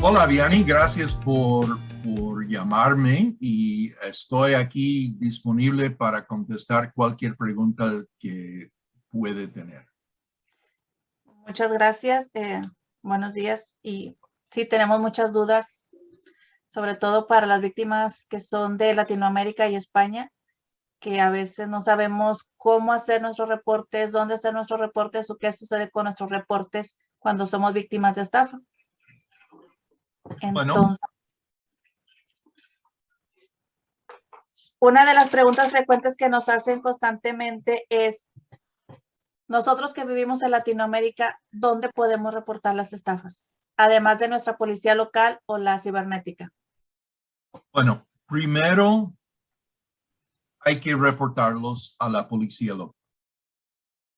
Hola, Vianney, gracias por llamarme y estoy aquí disponible para contestar cualquier pregunta que puede tener. Muchas gracias. Buenos días. Y sí, tenemos muchas dudas, sobre todo para las víctimas que son de Latinoamérica y España, que a veces no sabemos cómo hacer nuestros reportes, dónde hacer nuestros reportes o qué sucede con nuestros reportes cuando somos víctimas de estafa. Bueno, Entonces, una de las preguntas frecuentes que nos hacen constantemente es, nosotros que vivimos en Latinoamérica, ¿dónde podemos reportar las estafas? Además de nuestra policía local o la cibernética. bueno, primero hay que reportarlos a la policía local.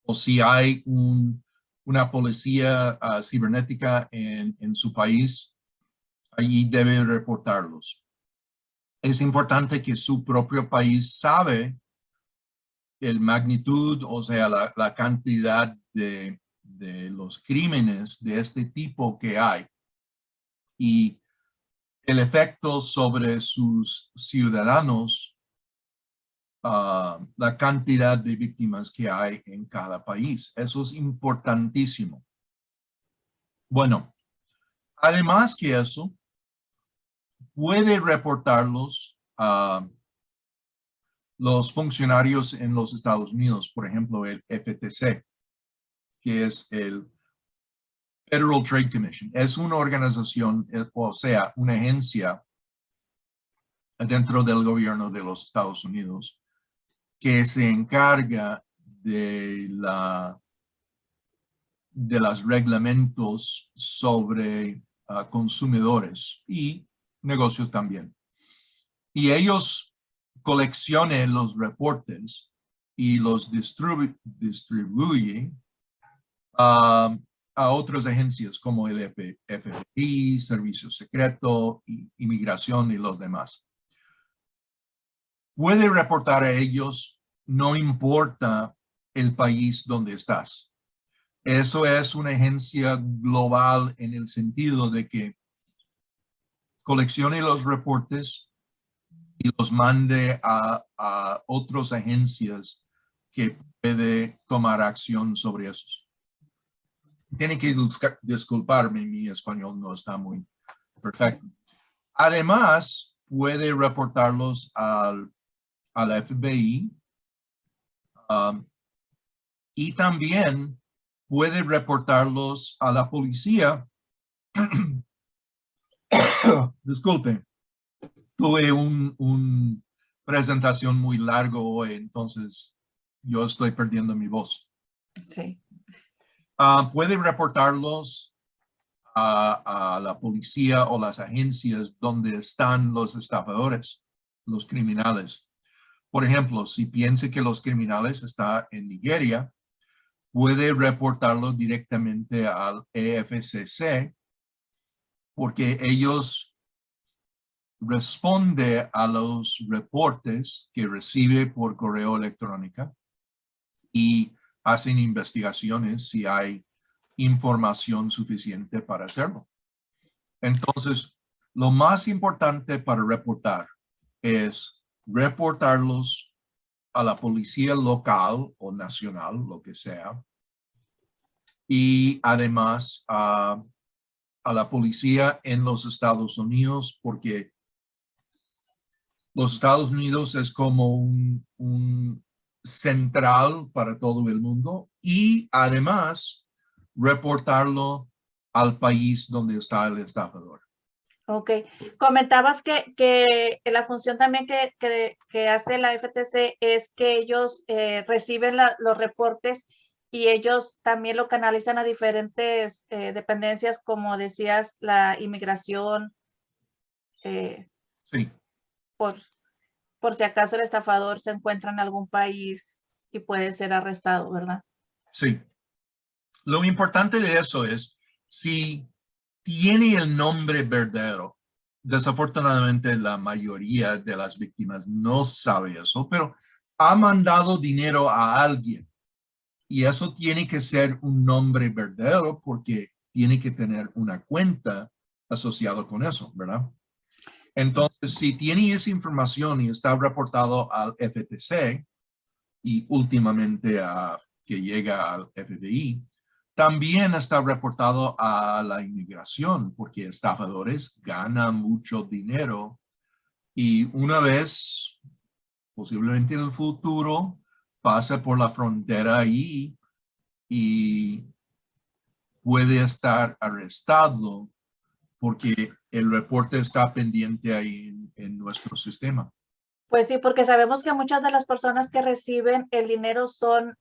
O si hay una policía cibernética en su país, allí debe reportarlos. Es importante que su propio país sabe el magnitud, o sea, la cantidad de los crímenes de este tipo que hay y el efecto sobre sus ciudadanos, la cantidad de víctimas que hay en cada país. Eso es importantísimo. Bueno, además que eso, puede reportarlos a los funcionarios en los Estados Unidos, por ejemplo, el FTC, que es el Federal Trade Commission. Es una organización, o sea, una agencia dentro del gobierno de los Estados Unidos que se encarga de los reglamentos sobre consumidores y negocios también. Y ellos coleccionan los reportes y los distribuyen a otras agencias como el FBI, Servicio Secreto, Inmigración y los demás. Puede reportar a ellos, no importa el país donde estás. Eso es una agencia global en el sentido de que coleccione los reportes y los mande a otras agencias que puede tomar acción sobre esos. Tiene que disculparme, mi español no está muy perfecto. Además, puede reportarlos al FBI y también puede reportarlos a la policía. Disculpe, tuve una presentación muy largo hoy, entonces yo estoy perdiendo mi voz. Sí. Puede reportarlos a la policía o las agencias donde están los estafadores, los criminales. Por ejemplo, si piensa que los criminales están en Nigeria, puede reportarlo directamente al EFCC porque ellos responden a los reportes que recibe por correo electrónico y hacen investigaciones si hay información suficiente para hacerlo. Entonces, lo más importante para reportar es reportarlos a la policía local o nacional, lo que sea, y además a la policía en los Estados Unidos, porque los Estados Unidos es como un central para todo el mundo y además reportarlo al país donde está el estafador. Ok. Comentabas que la función también que hace la FTC es que ellos reciben los reportes y ellos también lo canalizan a diferentes dependencias, como decías, la inmigración, Sí, por si acaso el estafador se encuentra en algún país y puede ser arrestado, ¿verdad? sí. Lo importante de eso es si tiene el nombre verdadero. Desafortunadamente, la mayoría de las víctimas no sabe eso, pero ha mandado dinero a alguien y eso tiene que ser un nombre verdadero porque tiene que tener una cuenta asociado con eso, ¿verdad? Entonces, si tiene esa información y está reportado al FTC y últimamente que llega al FBI, también está reportado a la inmigración porque estafadores ganan mucho dinero y una vez, posiblemente en el futuro, pasa por la frontera ahí y puede estar arrestado porque el reporte está pendiente ahí en nuestro sistema. Pues sí, porque sabemos que muchas de las personas que reciben el dinero son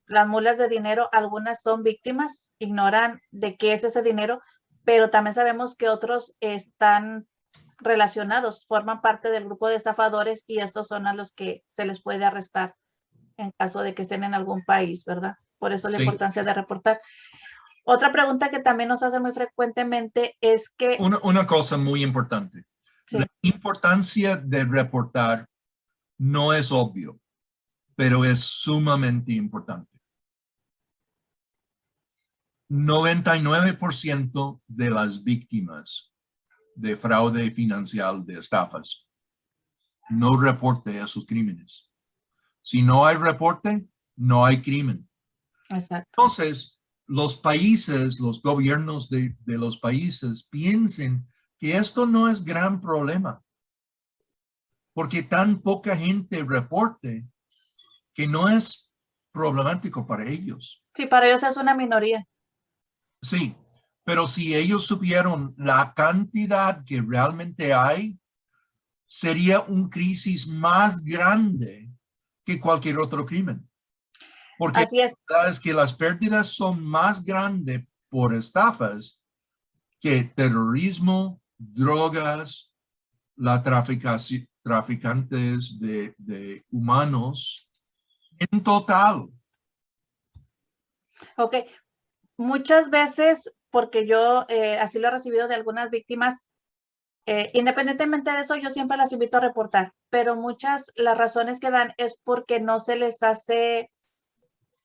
las mulas de dinero, algunas son víctimas, ignoran de qué es ese dinero, pero también sabemos que otros están relacionados, forman parte del grupo de estafadores y estos son a los que se les puede arrestar en caso de que estén en algún país, ¿verdad? Por eso la Sí. importancia de reportar. Otra pregunta que también nos hacen muy frecuentemente es que... Una cosa muy importante. Sí. La importancia de reportar no es obvio, pero es sumamente importante. 99% de las víctimas de fraude financiero, de estafas, no reporte esos crímenes. Si no hay reporte, no hay crimen. Exacto. Entonces, los países, los gobiernos de los países piensen que esto no es gran problema, porque tan poca gente reporte que no es problemático para ellos. Sí, para ellos es una minoría. Sí, pero si ellos supieron la cantidad que realmente hay, sería un crisis más grande que cualquier otro crimen. Porque Así es. la verdad es que las pérdidas son más grandes por estafas que terrorismo, drogas, la traficantes de humanos en total. Ok. Muchas veces, porque yo así lo he recibido de algunas víctimas, independientemente de eso, yo siempre las invito a reportar, pero muchas, las razones que dan es porque no se les hace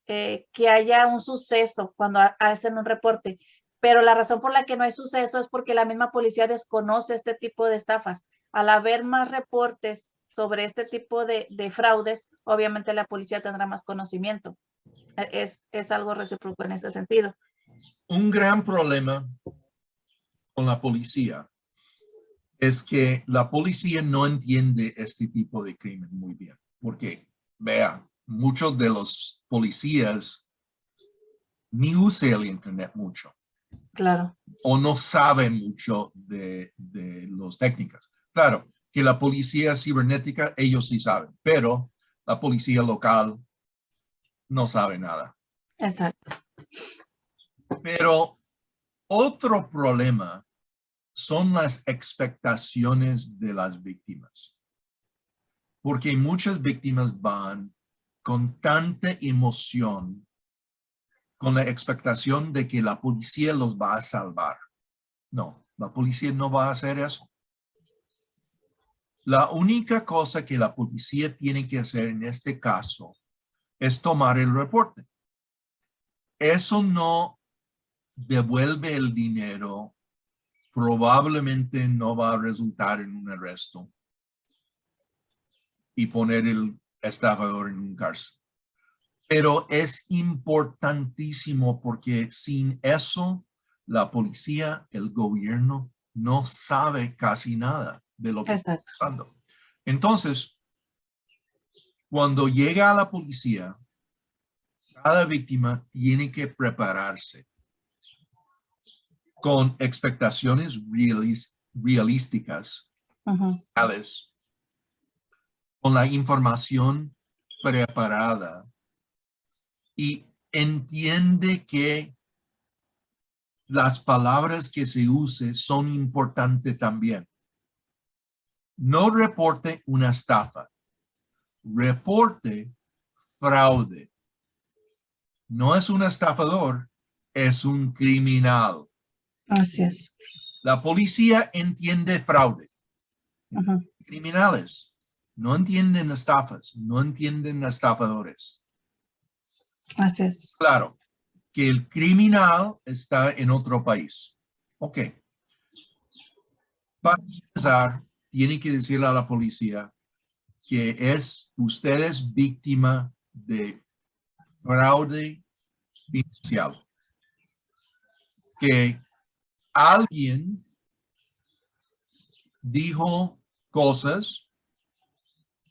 que haya un suceso cuando hacen un reporte. Pero la razón por la que no hay suceso es porque la misma policía desconoce este tipo de estafas. Al haber más reportes sobre este tipo de fraudes, obviamente la policía tendrá más conocimiento. Es algo recíproco en ese sentido. Un gran problema con la policía es que la policía no entiende este tipo de crimen muy bien. Porque, vea, muchos de los policías ni usan el internet mucho. Claro. O no saben mucho de las técnicas. Claro, que la policía cibernética, ellos sí saben, pero la policía local no sabe nada. Exacto. Pero otro problema son las expectaciones de las víctimas. Porque muchas víctimas van con tanta emoción, con la expectación de que la policía los va a salvar. No, la policía no va a hacer eso. La única cosa que la policía tiene que hacer en este caso es tomar el reporte. Eso no devuelve el dinero, probablemente no va a resultar en un arresto y poner el estafador en un cárcel. Pero es importantísimo porque sin eso, la policía, el gobierno, no sabe casi nada de lo que está pasando. Entonces, cuando llega a la policía, cada víctima tiene que prepararse con expectaciones realísticas, reales, con la información preparada y entiende que las palabras que se usen son importantes también. No reporte una estafa, reporte fraude. No es un estafador, es un criminal. Así es. La policía entiende fraude. Criminales no entienden estafas, no entienden estafadores. Así es. Claro, que el criminal está en otro país. Ok. Para empezar, tiene que decirle a la policía que usted es víctima de fraude financiero. Que alguien dijo cosas,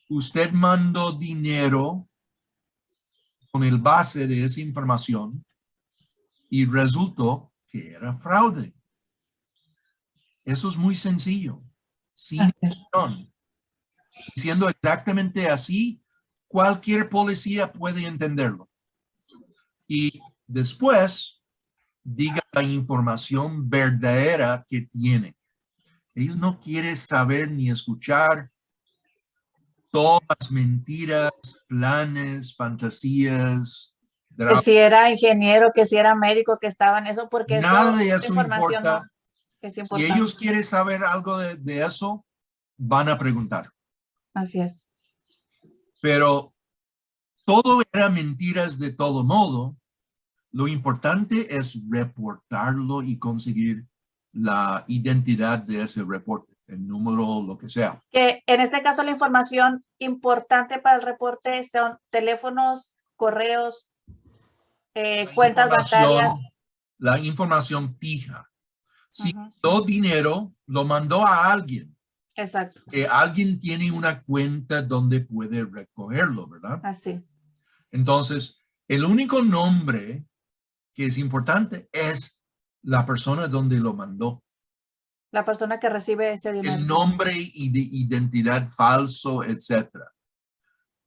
usted mandó dinero con el base de esa información y resultó que era fraude. Eso es muy sencillo. Sin acción. Diciendo exactamente así, cualquier policía puede entenderlo. Y después, diga la información verdadera que tiene. Ellos no quieren saber ni escuchar todas las mentiras, planes, fantasías, Que si era ingeniero, que si era médico, que estaba en eso, porque nada de esa eso información importa. no es Si importante. ellos quieren saber algo de eso, van a preguntar. Así es. Pero todo era mentiras de todo modo. Lo importante es reportarlo y conseguir la identidad de ese reporte, el número, lo que sea. Que en este caso la información importante para el reporte son teléfonos, correos, cuentas bancarias. La información fija. Si mandó dinero, lo mandó a alguien. Exacto. Alguien tiene una cuenta donde puede recogerlo, ¿verdad? Así. Entonces, el único nombre que es importante es la persona donde lo mandó. La persona que recibe ese dinero. El nombre y de identidad falso, etcétera.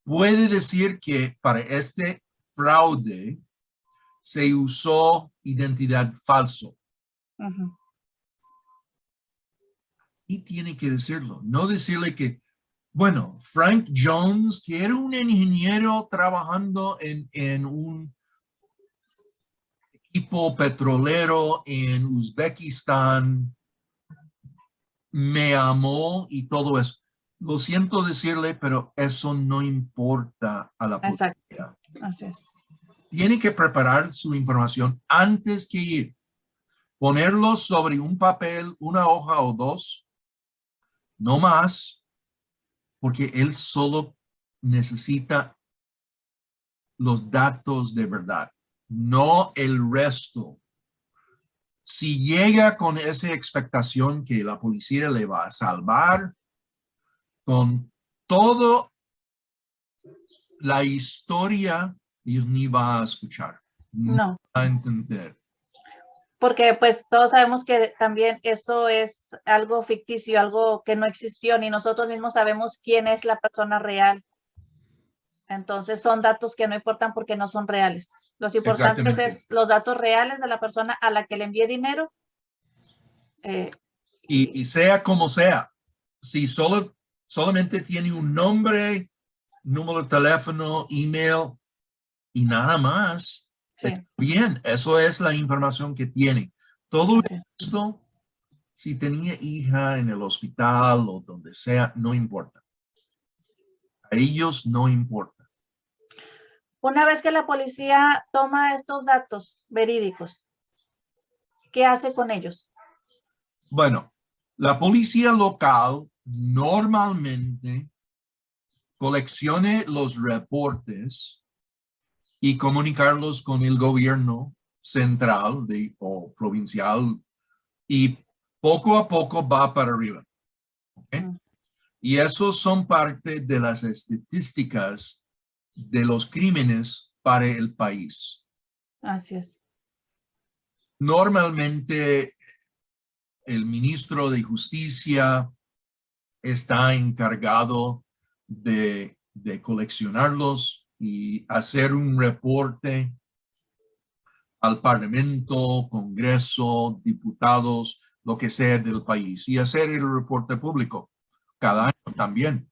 Puede decir que para este fraude se usó identidad falso. Y tiene que decirlo. No decirle que, bueno, Frank Jones, que era un ingeniero trabajando en un equipo petrolero en Uzbekistán, me amó y todo eso. Lo siento decirle, pero eso no importa a la policía. Exacto. Así es. Tiene que preparar su información antes que ir. Ponerlo sobre un papel, una hoja o dos, no más, porque él solo necesita los datos de verdad, no el resto. Si llega con esa expectación que la policía le va a salvar con todo la historia, ellos ni va a escuchar, no va a entender. Porque pues todos sabemos que también eso es algo ficticio, algo que no existió, ni nosotros mismos sabemos quién es la persona real. Entonces son datos que no importan porque no son reales. Los importantes es los datos reales de la persona a la que le envíe dinero. Y sea como sea, si solamente tiene un nombre, número de teléfono, email y nada más, sí. Bien, eso es la información que tiene. Todo esto, si tenía hija en el hospital o donde sea, no importa. A ellos no importa. Una vez que la policía toma estos datos verídicos, ¿qué hace con ellos? Bueno, la policía local normalmente colecciona los reportes y comunicarlos con el gobierno central o provincial y poco a poco va para arriba. ¿Okay? Y esos son parte de las estadísticas de los crímenes para el país. Así es. Normalmente el ministro de Justicia está encargado de coleccionarlos y hacer un reporte al Parlamento, Congreso, diputados, lo que sea del país, y hacer el reporte público cada año también.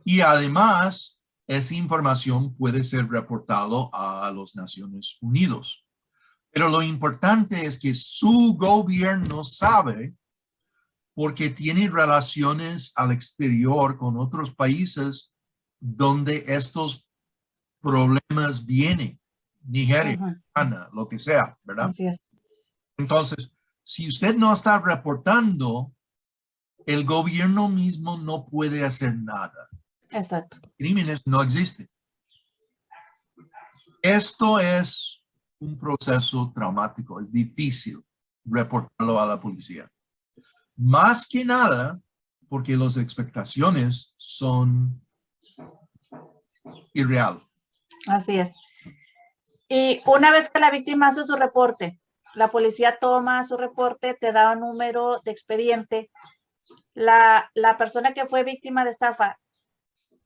Y además, esa información puede ser reportado a las Naciones Unidas. Pero lo importante es que su gobierno sabe, porque tiene relaciones al exterior con otros países donde estos problemas vienen. Nigeria, Ghana, lo que sea, ¿verdad? Así es. Entonces, si usted no está reportando el gobierno mismo no puede hacer nada. Exacto. Crímenes no existen. Esto es un proceso traumático, es difícil reportarlo a la policía. Más que nada, porque las expectaciones son irreales. Así es. Y una vez que la víctima hace su reporte, la policía toma su reporte, te da un número de expediente. La persona que fue víctima de estafa,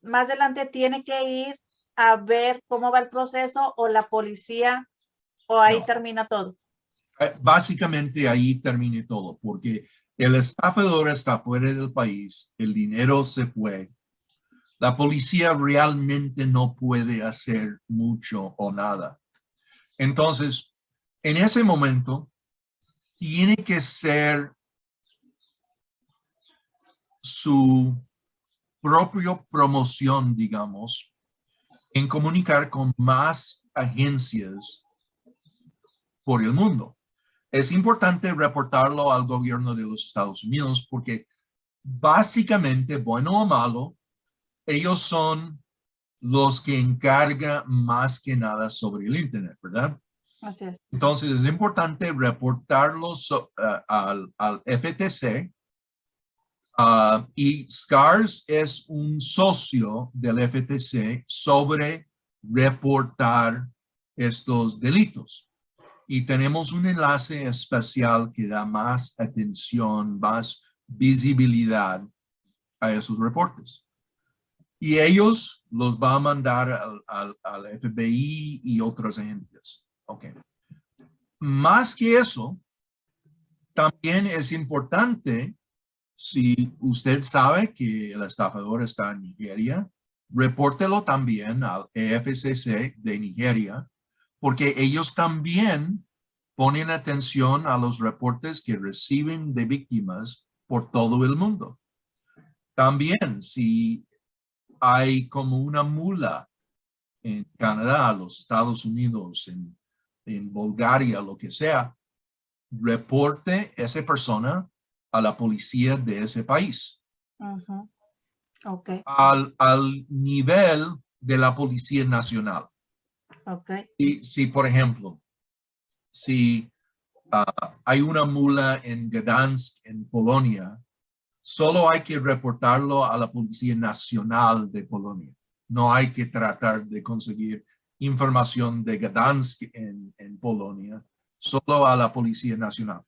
más adelante tiene que ir a ver cómo va el proceso o la policía o ahí No. termina todo. Básicamente ahí termina todo, porque el estafador está fuera del país, el dinero se fue. La policía realmente no puede hacer mucho o nada. Entonces, en ese momento, tiene que ser su propia promoción, digamos, en comunicar con más agencias por el mundo. Es importante reportarlo al gobierno de los Estados Unidos porque básicamente, bueno o malo, ellos son los que encargan más que nada sobre el Internet, ¿verdad? Así es. Entonces es importante reportarlos al FTC. Y SCARS es un socio del FTC sobre reportar estos delitos. Y tenemos un enlace especial que da más atención, más visibilidad a esos reportes. Y ellos los va a mandar al FBI y otras agencias. Ok. Más que eso, también es importante, si usted sabe que el estafador está en Nigeria, repórtelo también al EFCC de Nigeria, porque ellos también ponen atención a los reportes que reciben de víctimas por todo el mundo. También, si hay como una mula en Canadá, los Estados Unidos, en Bulgaria, lo que sea, reporte esa persona a la policía de ese país. Uh-huh. Okay. Al nivel de la Policía Nacional. Okay. Si por ejemplo, si hay una mula en Gdansk, en Polonia, solo hay que reportarlo a la Policía Nacional de Polonia. No hay que tratar de conseguir información de Gdansk en Polonia, solo a la Policía Nacional.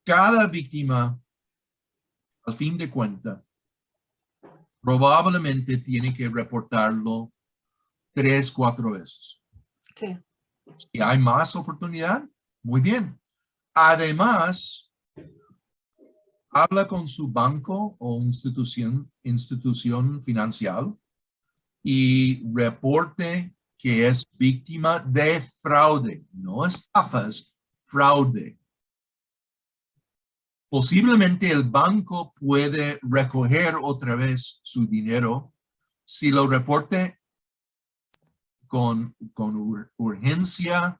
Cada víctima, al fin de cuentas, probablemente tiene que reportarlo 3, 4 veces. Sí. Si hay más oportunidad, muy bien. Además, habla con su banco o institución financiera y reporte que es víctima de fraude, no estafas, fraude. Posiblemente el banco puede recoger otra vez su dinero si lo reporte con urgencia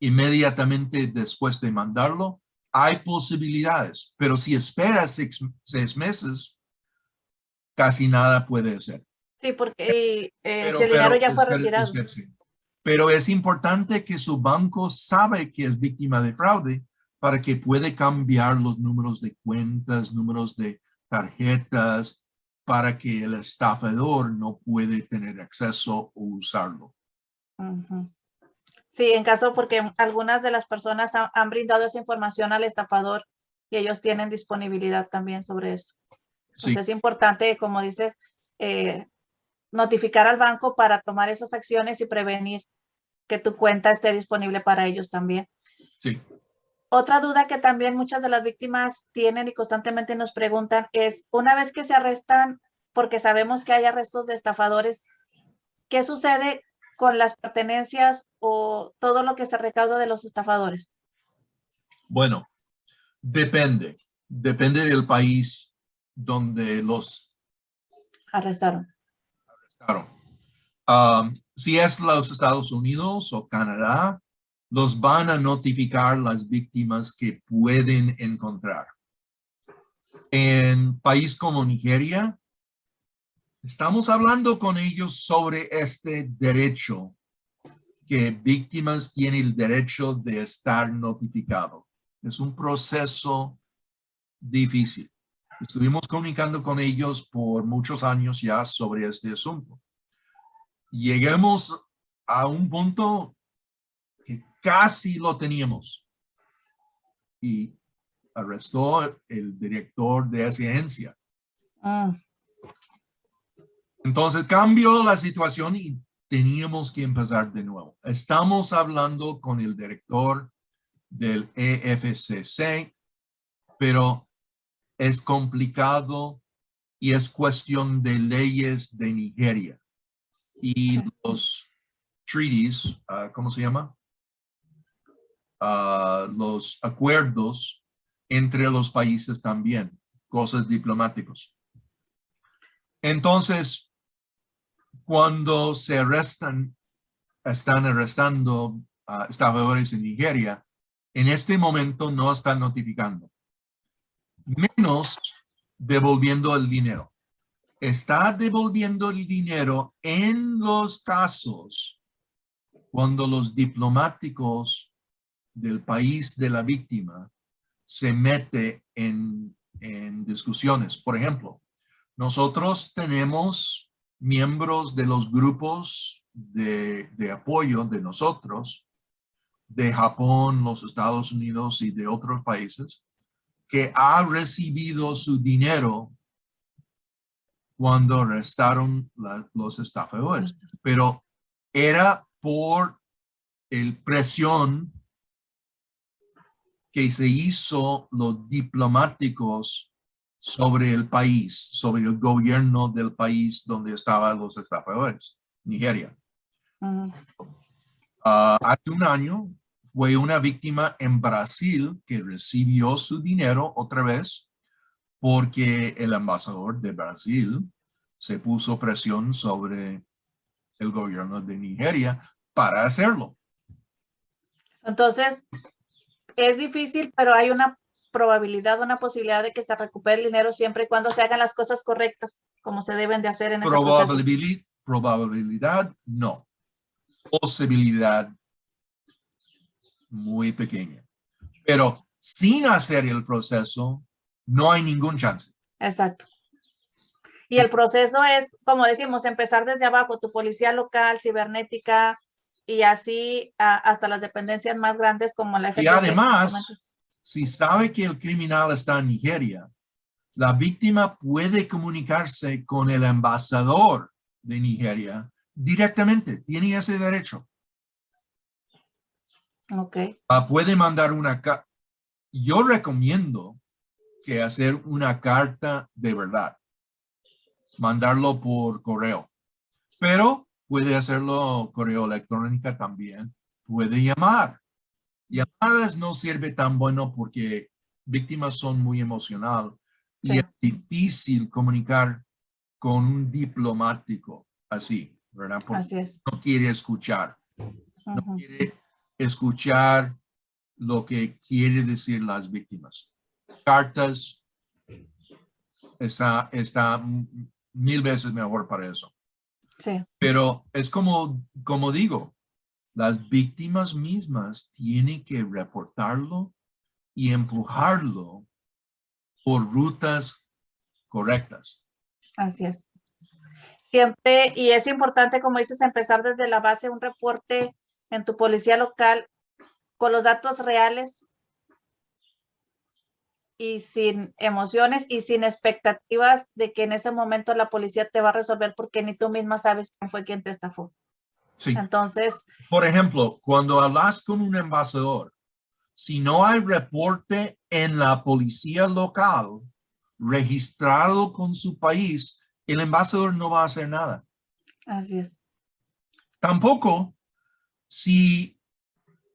inmediatamente después de mandarlo. Hay posibilidades, pero si esperas 6 meses, casi nada puede hacer. Sí, porque si el dinero ya fue retirado. Pero es importante que su banco sabe que es víctima de fraude para que puede cambiar los números de cuentas, números de tarjetas, para que el estafador no puede tener acceso o usarlo. Uh-huh. Sí, en caso porque algunas de las personas han brindado esa información al estafador y ellos tienen disponibilidad también sobre eso. Sí. Entonces es importante, como dices, notificar al banco para tomar esas acciones y prevenir que tu cuenta esté disponible para ellos también. Sí. Otra duda que también muchas de las víctimas tienen y constantemente nos preguntan es, una vez que se arrestan, porque sabemos que hay arrestos de estafadores, ¿qué sucede con las pertenencias o todo lo que se recauda de los estafadores? Bueno, depende del país donde los arrestaron. Si es los Estados Unidos o Canadá, los van a notificar las víctimas que pueden encontrar. en país como Nigeria, estamos hablando con ellos sobre este derecho, que víctimas tienen el derecho de estar notificado. Es un proceso difícil. Estuvimos comunicando con ellos por muchos años ya sobre este asunto. Llegamos a un punto que casi lo teníamos y arrestó el director de esa agencia. Entonces cambió la situación y teníamos que empezar de nuevo. Estamos hablando con el director del EFCC, pero es complicado y es cuestión de leyes de Nigeria y los treaties, ¿cómo se llama? Los acuerdos entre los países también, cosas diplomáticos. Entonces, cuando se están arrestando a estafadores en Nigeria, en este momento no están notificando, menos devolviendo el dinero. Está devolviendo el dinero en los casos cuando los diplomáticos del país de la víctima se mete en discusiones. Por ejemplo, nosotros tenemos miembros de los grupos de apoyo de nosotros, de Japón, los Estados Unidos y de otros países, que ha recibido su dinero cuando arrestaron los estafadores. Pero era por el presión que se hizo los diplomáticos sobre el país, sobre el gobierno del país donde estaban los estafadores, Nigeria. Hace un año fue una víctima en Brasil que recibió su dinero otra vez porque el embajador de Brasil se puso presión sobre el gobierno de Nigeria para hacerlo. Entonces, es difícil, pero hay una probabilidad, una posibilidad de que se recupere el dinero siempre y cuando se hagan las cosas correctas, como se deben de hacer en ese proceso. Probabilidad, no. Posibilidad muy pequeña. Pero sin hacer el proceso, no hay ningún chance. Exacto. Y el proceso es, como decimos, empezar desde abajo, tu policía local, cibernética, y así hasta las dependencias más grandes como la FTC. Y además, si sabe que el criminal está en Nigeria, la víctima puede comunicarse con el embajador de Nigeria directamente. Tiene ese derecho. Ok. Puede mandar una carta. Yo recomiendo que hacer una carta de verdad. Mandarlo por correo. Pero puede hacerlo correo electrónico también. Puede llamar. Llamadas no sirve tan bueno porque víctimas son muy emocionales y es difícil comunicar con un diplomático así, ¿verdad? Porque así es. No quiere escuchar. No quiere escuchar lo que quiere decir las víctimas. Cartas está 1000 veces mejor para eso. Sí. Pero es como digo, las víctimas mismas tienen que reportarlo y empujarlo por rutas correctas. Así es. Siempre, y es importante, como dices, empezar desde la base, un reporte en tu policía local con los datos reales y sin emociones y sin expectativas de que en ese momento la policía te va a resolver porque ni tú misma sabes quién fue quien te estafó. Sí. Entonces, por ejemplo, cuando hablas con un embajador, si no hay reporte en la policía local registrado con su país, el embajador no va a hacer nada. así es. Tampoco si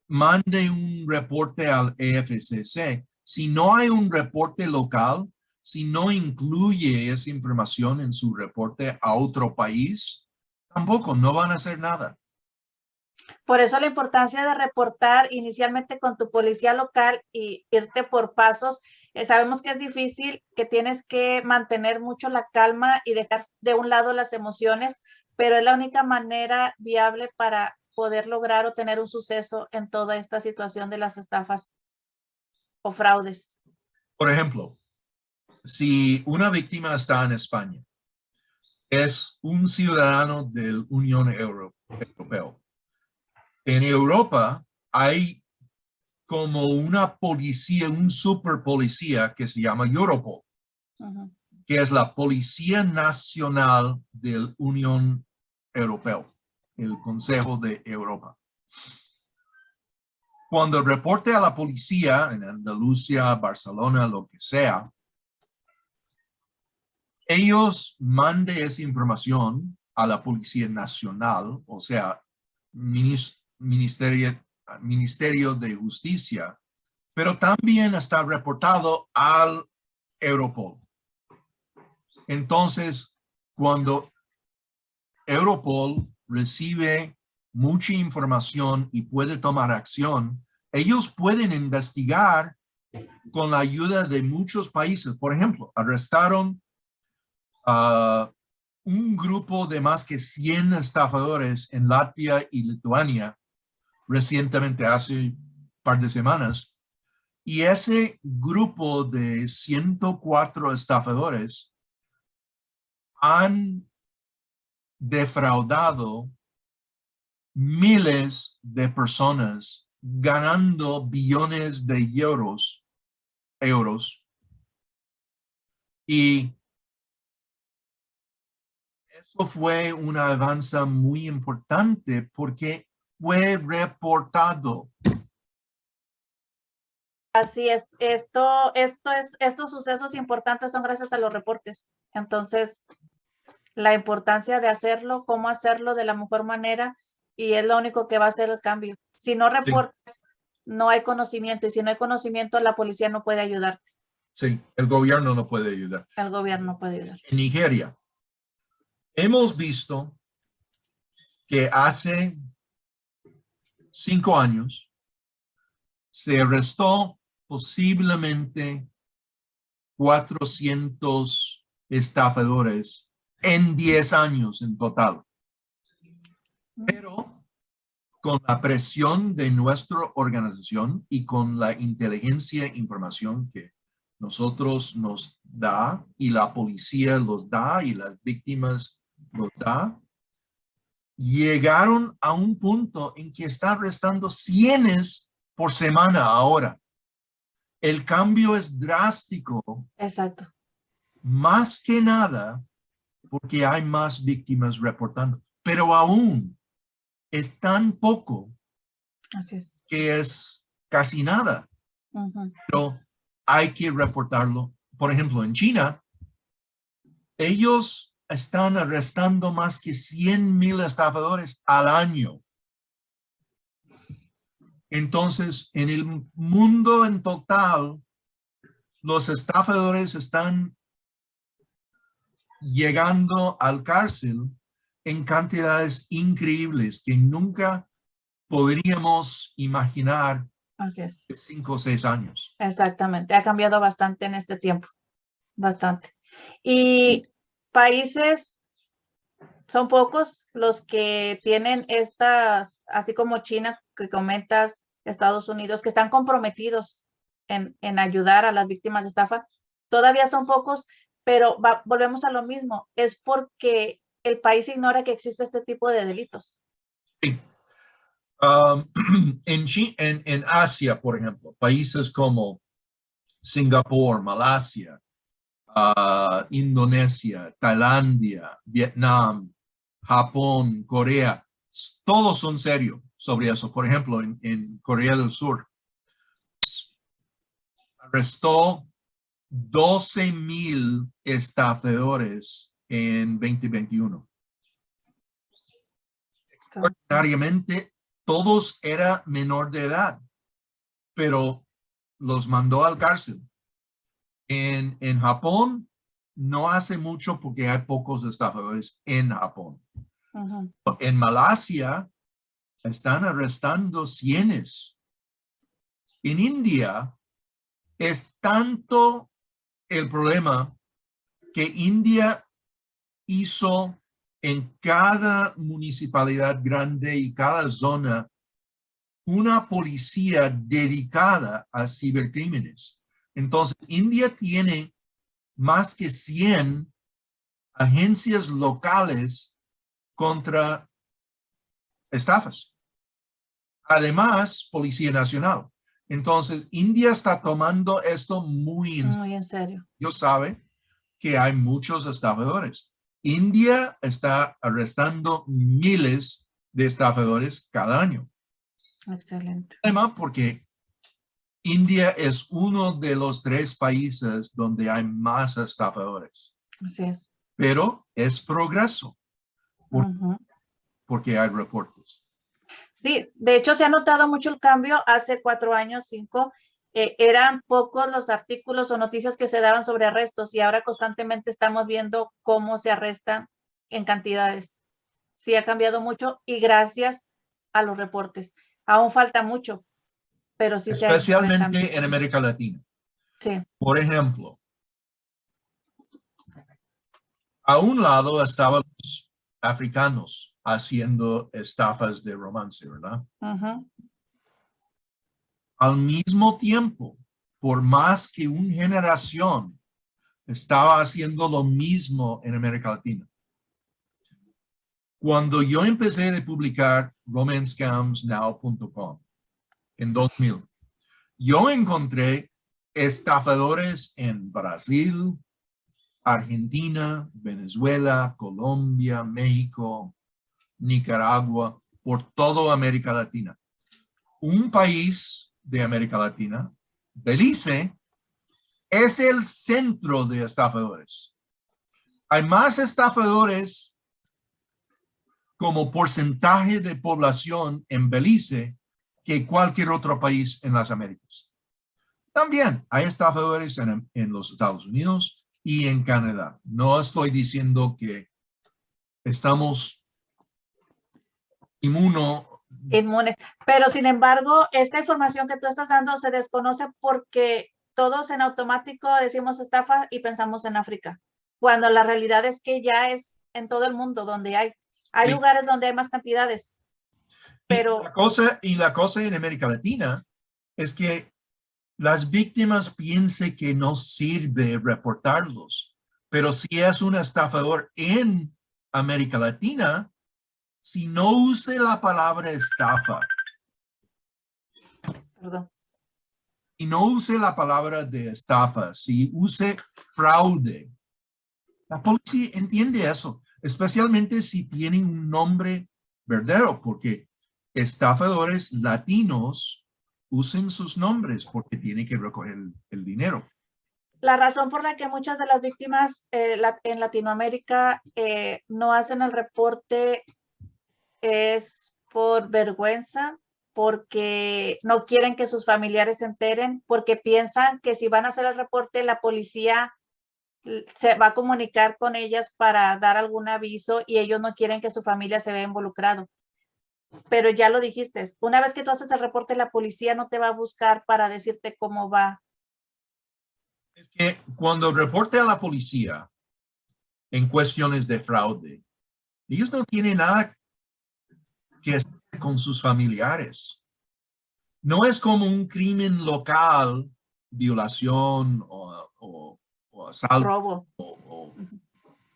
mande un reporte al EFCC, si no hay un reporte local, si no incluye esa información en su reporte a otro país, tampoco no van a hacer nada. Por eso la importancia de reportar inicialmente con tu policía local y irte por pasos Sabemos que es difícil, que tienes que mantener mucho la calma y dejar de un lado las emociones, pero es la única manera viable para poder lograr o tener un suceso en toda esta situación de las estafas o fraudes. Por ejemplo, si una víctima está en España, es un ciudadano de la Unión Europea. En Europa hay como una policía, un super policía que se llama Europol, que es la Policía Nacional de la Unión Europea, el Consejo de Europa. Cuando reporte a la policía en Andalucía, Barcelona, lo que sea, ellos manden esa información a la Policía Nacional, o sea, Ministerio de Justicia, pero también está reportado al Europol. Entonces, cuando Europol recibe mucha información y puede tomar acción, ellos pueden investigar con la ayuda de muchos países. Por ejemplo, arrestaron a un grupo de más que 100 estafadores en Latvia y Lituania recientemente, hace un par de semanas. Y ese grupo de 104 estafadores han defraudado miles de personas ganando billones de euros. Y eso fue un avance muy importante porque fue reportado. Así es, estos sucesos importantes son gracias a los reportes. Entonces, la importancia de hacerlo, cómo hacerlo de la mejor manera, y es lo único que va a hacer el cambio. Si no reportas, sí, no hay conocimiento, y si no hay conocimiento, la policía no puede ayudarte. Sí, el gobierno no puede ayudar. El gobierno no puede ayudar. En Nigeria, hemos visto que hace 5 años se arrestó posiblemente 400 estafadores en 10 años en total. Pero con la presión de nuestra organización y con la inteligencia e información que nosotros nos da y la policía los da y las víctimas los da, llegaron a un punto en que está arrestando cientos por semana ahora. El cambio es drástico. Exacto. Más que nada porque hay más víctimas reportando, pero aún es tan poco. Así es. Que es casi nada. Pero hay que reportarlo. Por ejemplo, en China, ellos están arrestando más que 100,000 estafadores al año. Entonces, en el mundo en total, los estafadores están llegando al cárcel en cantidades increíbles que nunca podríamos imaginar. Así es. 5 o 6 años. Exactamente. Ha cambiado bastante en este tiempo. Bastante. Y países, son pocos los que tienen estas, así como China, que comentas, Estados Unidos, que están comprometidos en ayudar a las víctimas de estafa. Todavía son pocos, pero volvemos a lo mismo. Es porque el país ignora que existe este tipo de delitos. Sí. En Asia, por ejemplo, países como Singapur, Malasia, Indonesia, Tailandia, Vietnam, Japón, Corea, todos son serios sobre eso. Por ejemplo, en Corea del Sur, arrestó 12,000 estafadores en 2021. Extraordinariamente, todos eran menor de edad, pero los mandó al cárcel. En Japón no hace mucho porque hay pocos estafadores en Japón. En Malasia están arrestando cientos. En India Es tanto el problema que India hizo en cada municipalidad grande y cada zona una policía dedicada a cibercrímenes. Entonces, India tiene más que 100 agencias locales contra estafas. Además, Policía Nacional. Entonces, India está tomando esto muy en serio. Dios sabe que hay muchos estafadores. India está arrestando miles de estafadores cada año. Excelente. Además, porque India es uno de los 3 países donde hay más estafadores. Así es. Pero es progreso porque hay reportes. Sí, de hecho se ha notado mucho el cambio. Hace 4 años, 5, eran pocos los artículos o noticias que se daban sobre arrestos y ahora constantemente estamos viendo cómo se arrestan en cantidades. Sí, ha cambiado mucho y gracias a los reportes. Aún falta mucho, pero sí se ha visto el cambio. Especialmente en América Latina. Sí. Por ejemplo, a un lado estaban los africanos haciendo estafas de romance, ¿verdad? Al mismo tiempo, por más que una generación estaba haciendo lo mismo en América Latina. Cuando yo empecé a publicar romancescamsnow.com en 2000, yo encontré estafadores en Brasil, Argentina, Venezuela, Colombia, México, Nicaragua, por toda América Latina. Un país de América Latina, Belice, es el centro de estafadores. Hay más estafadores como porcentaje de población en Belice que cualquier otro país en las Américas. También hay estafadores en los Estados Unidos y en Canadá. No estoy diciendo que estamos inmunes. Pero sin embargo, esta información que tú estás dando se desconoce porque todos en automático decimos estafa y pensamos en África, cuando la realidad es que ya es en todo el mundo donde hay Sí. lugares donde hay más cantidades. Pero y la cosa en América Latina es que las víctimas piensan que no sirve reportarlos, pero si es un estafador en América Latina, si no use la palabra estafa, y no use la palabra de estafa, si use fraude, la policía entiende eso, especialmente si tienen un nombre verdadero, porque estafadores latinos usen sus nombres porque tienen que recoger el dinero. La razón por la que muchas de las víctimas en Latinoamérica no hacen el reporte es por vergüenza, porque no quieren que sus familiares se enteren, porque piensan que si van a hacer el reporte, la policía se va a comunicar con ellas para dar algún aviso y ellos no quieren que su familia se vea involucrado. Pero ya lo dijiste, una vez que tú haces el reporte, la policía no te va a buscar para decirte cómo va. Es que cuando reporte a la policía en cuestiones de fraude, ellos no tienen nada que hacer con sus familiares. No es como un crimen local, violación o asalto, robo o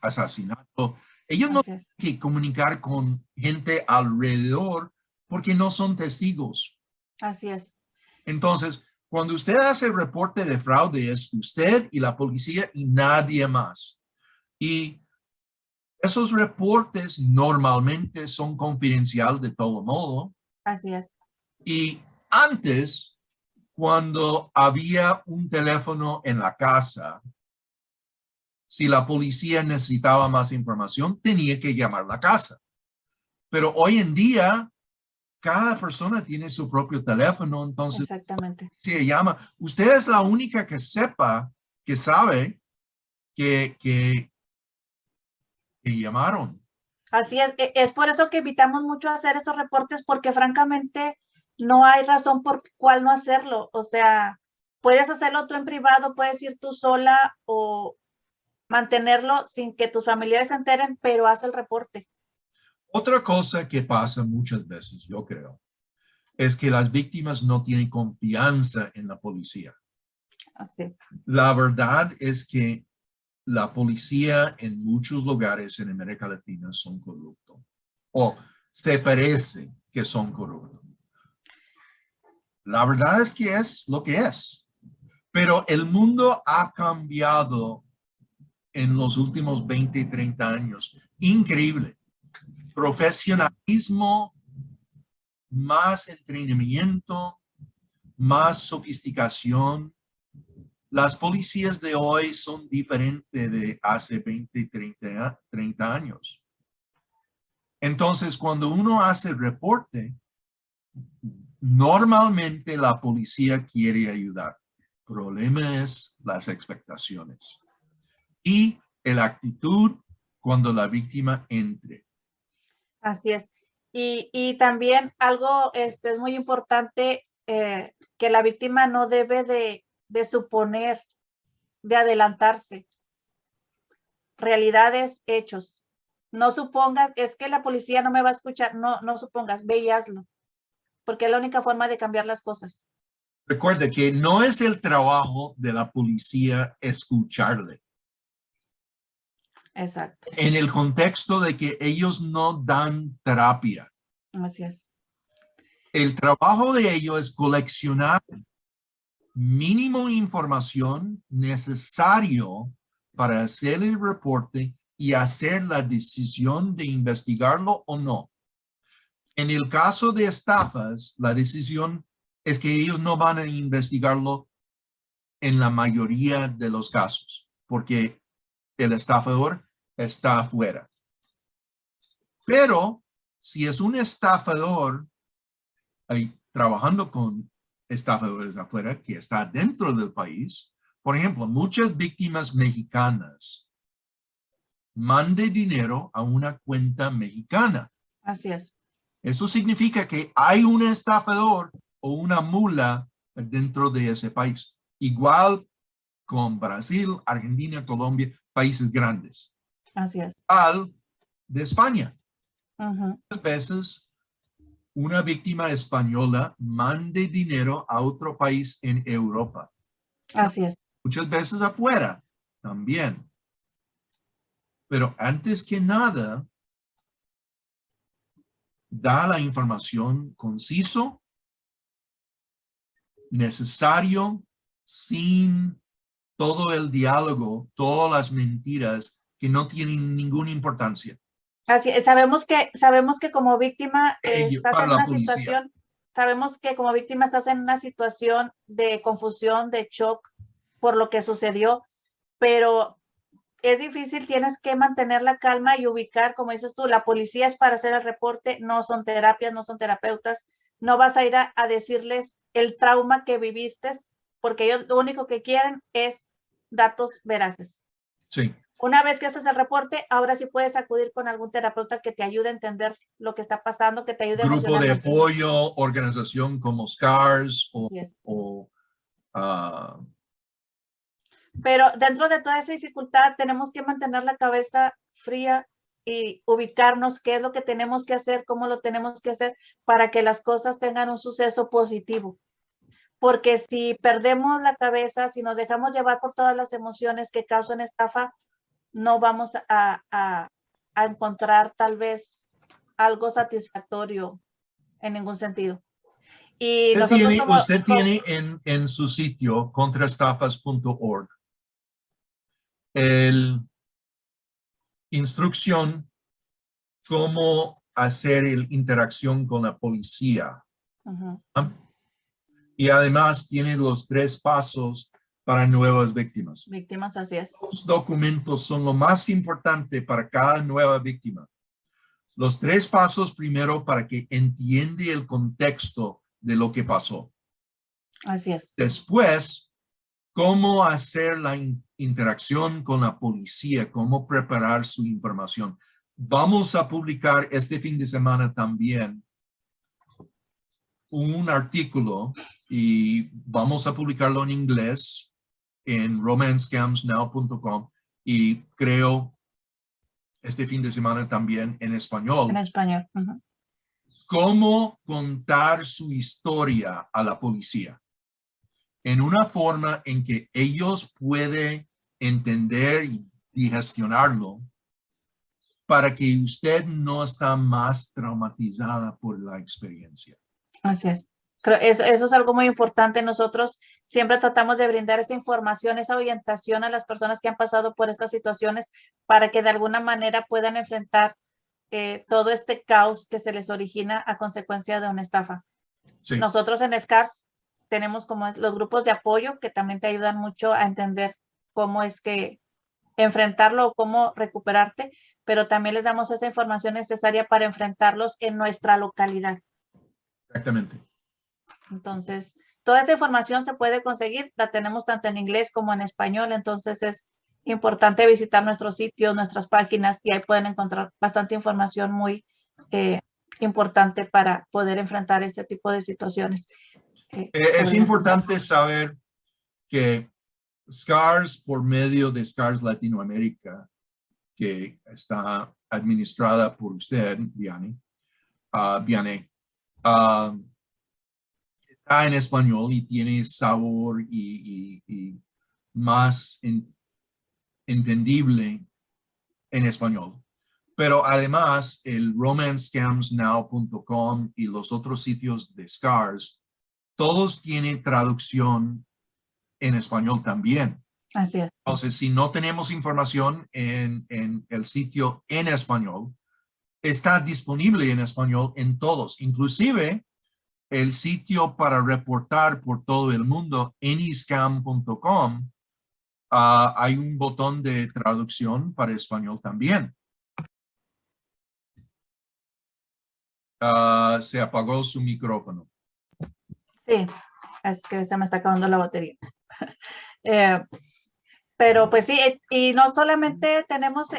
asesinato. Ellos no tienen que comunicar con gente alrededor porque no son testigos. Así es. Entonces, cuando usted hace el reporte de fraude, es usted y la policía y nadie más. Y esos reportes normalmente son confidenciales de todo modo. Así es. Y antes, cuando había un teléfono en la casa, si la policía necesitaba más información, tenía que llamar a la casa. Pero hoy en día, cada persona tiene su propio teléfono, entonces exactamente. Se llama. Usted es la única que sepa, que sabe que llamaron. Así es por eso que evitamos mucho hacer esos reportes porque francamente no hay razón por cuál no hacerlo. O sea, puedes hacerlo tú en privado, puedes ir tú sola o mantenerlo sin que tus familiares se enteren, pero haz el reporte. Otra cosa que pasa muchas veces, yo creo, es que las víctimas no tienen confianza en la policía. Así. La verdad es que la policía en muchos lugares en América Latina son corruptos o se parece que son corruptos. La verdad es que es lo que es. Pero el mundo ha cambiado en los últimos 20, 30 años. Increíble. Profesionalismo, más entrenamiento, más sofisticación. Las policías de hoy son diferentes de hace 20, 30 años. Entonces, cuando uno hace el reporte, normalmente la policía quiere ayudar. El problema es las expectaciones y la actitud cuando la víctima entre. Así es. Y también algo es muy importante, que la víctima no debe de suponer, de adelantarse. Realidades, hechos. No supongas, es que la policía no me va a escuchar. No supongas, ve y hazlo. Porque es la única forma de cambiar las cosas. Recuerde que no es el trabajo de la policía escucharle. Exacto. En el contexto de que ellos no dan terapia. Así es. El trabajo de ellos es coleccionar mínimo información necesario para hacer el reporte y hacer la decisión de investigarlo o no. En el caso de estafas, la decisión es que ellos no van a investigarlo en la mayoría de los casos, porque el estafador está afuera. Pero si es un estafador trabajando con estafadores afuera que está dentro del país, por ejemplo, muchas víctimas mexicanas manden dinero a una cuenta mexicana. Así es. Eso significa que hay un estafador o una mula dentro de ese país. Igual con Brasil, Argentina, Colombia, países grandes. Así es. Al de España. Uh-huh. Muchas veces una víctima española mande dinero a otro país en Europa. Así es. Muchas veces afuera también. Pero antes que nada, da la información conciso, necesario, sin todo el diálogo, todas las mentiras que no tienen ninguna importancia. Así es. Sabemos que como víctima estás en una situación, sabemos que como víctima estás en una situación de confusión, de shock por lo que sucedió, pero es difícil, tienes que mantener la calma y ubicar, como dices tú, la policía es para hacer el reporte, no son terapias, no son terapeutas, no vas a ir a decirles el trauma que viviste, porque ellos lo único que quieren es datos veraces. Sí. Una vez que haces el reporte, ahora sí puedes acudir con algún terapeuta que te ayude a entender lo que está pasando, que te ayude Grupo de emocionalmente. apoyo, organización como SCARS o pero dentro de toda esa dificultad tenemos que mantener la cabeza fría y ubicarnos qué es lo que tenemos que hacer, cómo lo tenemos que hacer para que las cosas tengan un suceso positivo. Porque si perdemos la cabeza, si nos dejamos llevar por todas las emociones que causan estafa, no vamos a encontrar tal vez algo satisfactorio en ningún sentido. Y usted tiene en su sitio contrastafas.org el instrucción cómo hacer el interacción con la policía. Uh-huh. Y además tiene los 3 pasos para nuevas víctimas. Víctimas, así es. Los documentos son lo más importante para cada nueva víctima. Los 3 pasos primero para que entienda el contexto de lo que pasó. Así es. Después, cómo hacer la interacción con la policía, cómo preparar su información. Vamos a publicar este fin de semana también un artículo y vamos a publicarlo en inglés en romanscamsnow.com y creo este fin de semana también en español. En español. Ujú. Cómo contar su historia a la policía en una forma en que ellos pueden entender y gestionarlo para que usted no está más traumatizada por la experiencia. Así es. Creo eso es algo muy importante. Nosotros siempre tratamos de brindar esa información, esa orientación a las personas que han pasado por estas situaciones para que de alguna manera puedan enfrentar todo este caos que se les origina a consecuencia de una estafa. Sí. Nosotros en SCARS tenemos como los grupos de apoyo que también te ayudan mucho a entender cómo es que enfrentarlo o cómo recuperarte, pero también les damos esa información necesaria para enfrentarlos en nuestra localidad. Exactamente. Entonces, toda esta información se puede conseguir, la tenemos tanto en inglés como en español, entonces es importante visitar nuestros sitios, nuestras páginas, y ahí pueden encontrar bastante información muy importante para poder enfrentar este tipo de situaciones. Es importante saber que SCARS, por medio de SCARS Latinoamérica, que está administrada por usted, Vianney, está en español y tiene sabor y más entendible en español. Pero además, el romanscamsnow.com y los otros sitios de SCARS, todos tienen traducción en español también. Así es. Entonces, si no tenemos información en el sitio en español, está disponible en español en todos, inclusive el sitio para reportar por todo el mundo, anyscam.com, hay un botón de traducción para español también. Se apagó su micrófono. Sí, es que se me está acabando la batería. Pero pues sí, y no solamente tenemos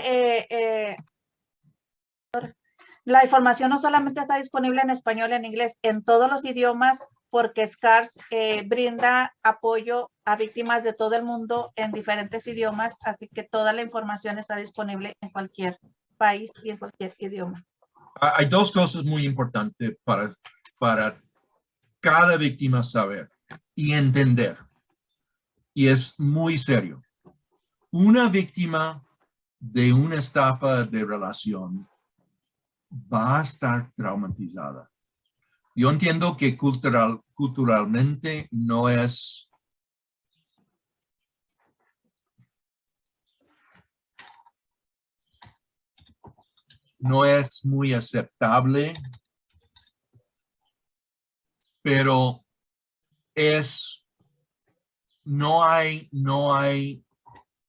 la información, no solamente está disponible en español, en inglés, en todos los idiomas, porque SCARS brinda apoyo a víctimas de todo el mundo en diferentes idiomas, así que toda la información está disponible en cualquier país y en cualquier idioma. Hay dos cosas muy importantes para cada víctima saber y entender, y es muy serio. Una víctima de una estafa de relación va a estar traumatizada. Yo entiendo que culturalmente no es muy aceptable, pero no hay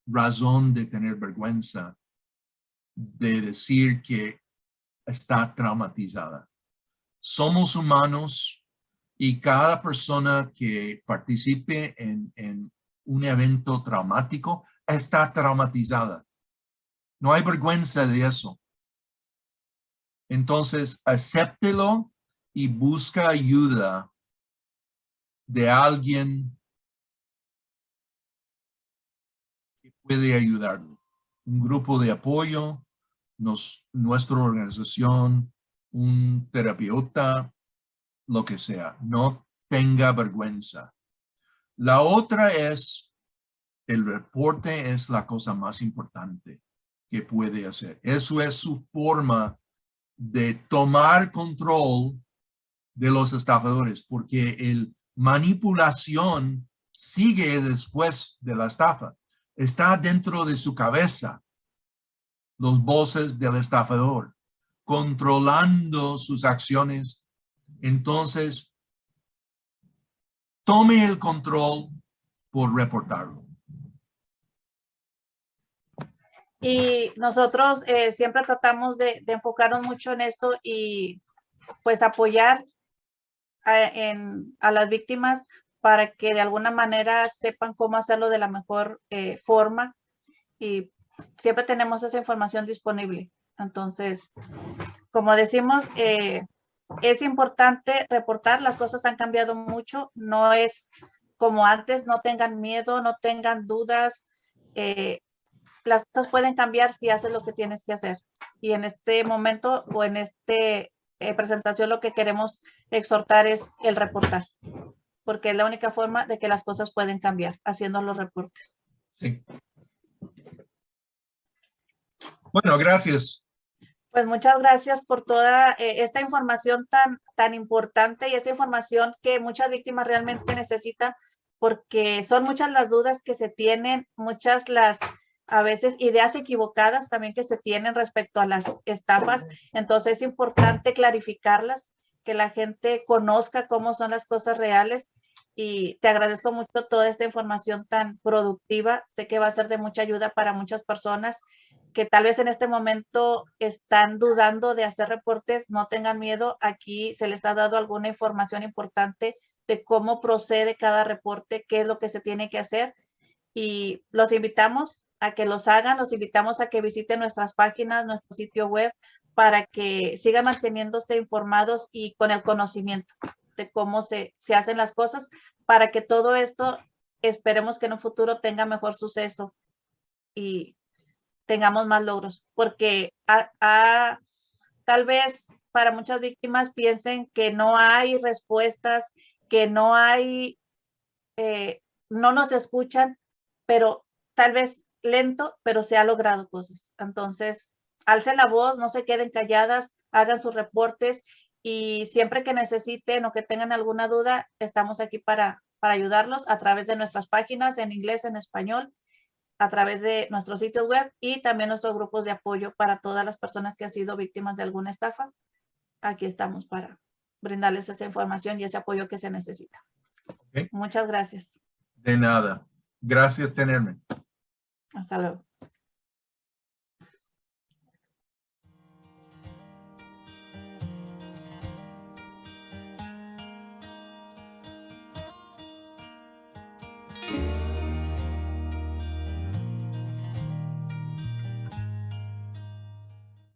razón de tener vergüenza de decir que está traumatizada. Somos humanos y cada persona que participe en un evento traumático está traumatizada. No hay vergüenza de eso. Entonces, acéptelo y busca ayuda de alguien que puede ayudarlo. Un grupo de apoyo, nuestra organización, un terapeuta, lo que sea. No tenga vergüenza. La otra es, el reporte es la cosa más importante que puede hacer. Eso es su forma de tomar control de los estafadores, porque el manipulación sigue después de la estafa. Está dentro de su cabeza los voces del estafador, controlando sus acciones. Entonces, tome el control por reportarlo. Y nosotros siempre tratamos de enfocarnos mucho en esto y pues apoyar a las víctimas para que de alguna manera sepan cómo hacerlo de la mejor forma, y siempre tenemos esa información disponible. Entonces, como decimos, es importante reportar, las cosas han cambiado mucho, no es como antes, no tengan miedo, no tengan dudas, las cosas pueden cambiar si haces lo que tienes que hacer. Y en este momento o en esta presentación lo que queremos exhortar es el reportar, porque es la única forma de que las cosas pueden cambiar, haciendo los reportes. Sí. Bueno, gracias. Pues muchas gracias por toda esta información tan importante y esta información que muchas víctimas realmente necesitan, porque son muchas las dudas que se tienen, muchas las a veces ideas equivocadas también que se tienen respecto a las estafas. Entonces es importante clarificarlas, que la gente conozca cómo son las cosas reales. Y te agradezco mucho toda esta información tan productiva. Sé que va a ser de mucha ayuda para muchas personas que tal vez en este momento están dudando de hacer reportes. No tengan miedo. Aquí se les ha dado alguna información importante de cómo procede cada reporte, qué es lo que se tiene que hacer. Y los invitamos a que los hagan, los invitamos a que visiten nuestras páginas, nuestro sitio web, para que sigan manteniéndose informados y con el conocimiento de cómo se hacen las cosas, para que todo esto esperemos que en un futuro tenga mejor suceso y tengamos más logros, porque tal vez para muchas víctimas piensen que no hay respuestas, que no hay, no nos escuchan, pero tal vez lento, pero se ha logrado cosas. Entonces, alcen la voz, no se queden calladas, hagan sus reportes y siempre que necesiten o que tengan alguna duda, estamos aquí para ayudarlos a través de nuestras páginas en inglés, en español, a través de nuestros sitios web y también nuestros grupos de apoyo para todas las personas que han sido víctimas de alguna estafa. Aquí estamos para brindarles esa información y ese apoyo que se necesita. Okay. Muchas gracias. De nada. Gracias tenerme. Hasta luego.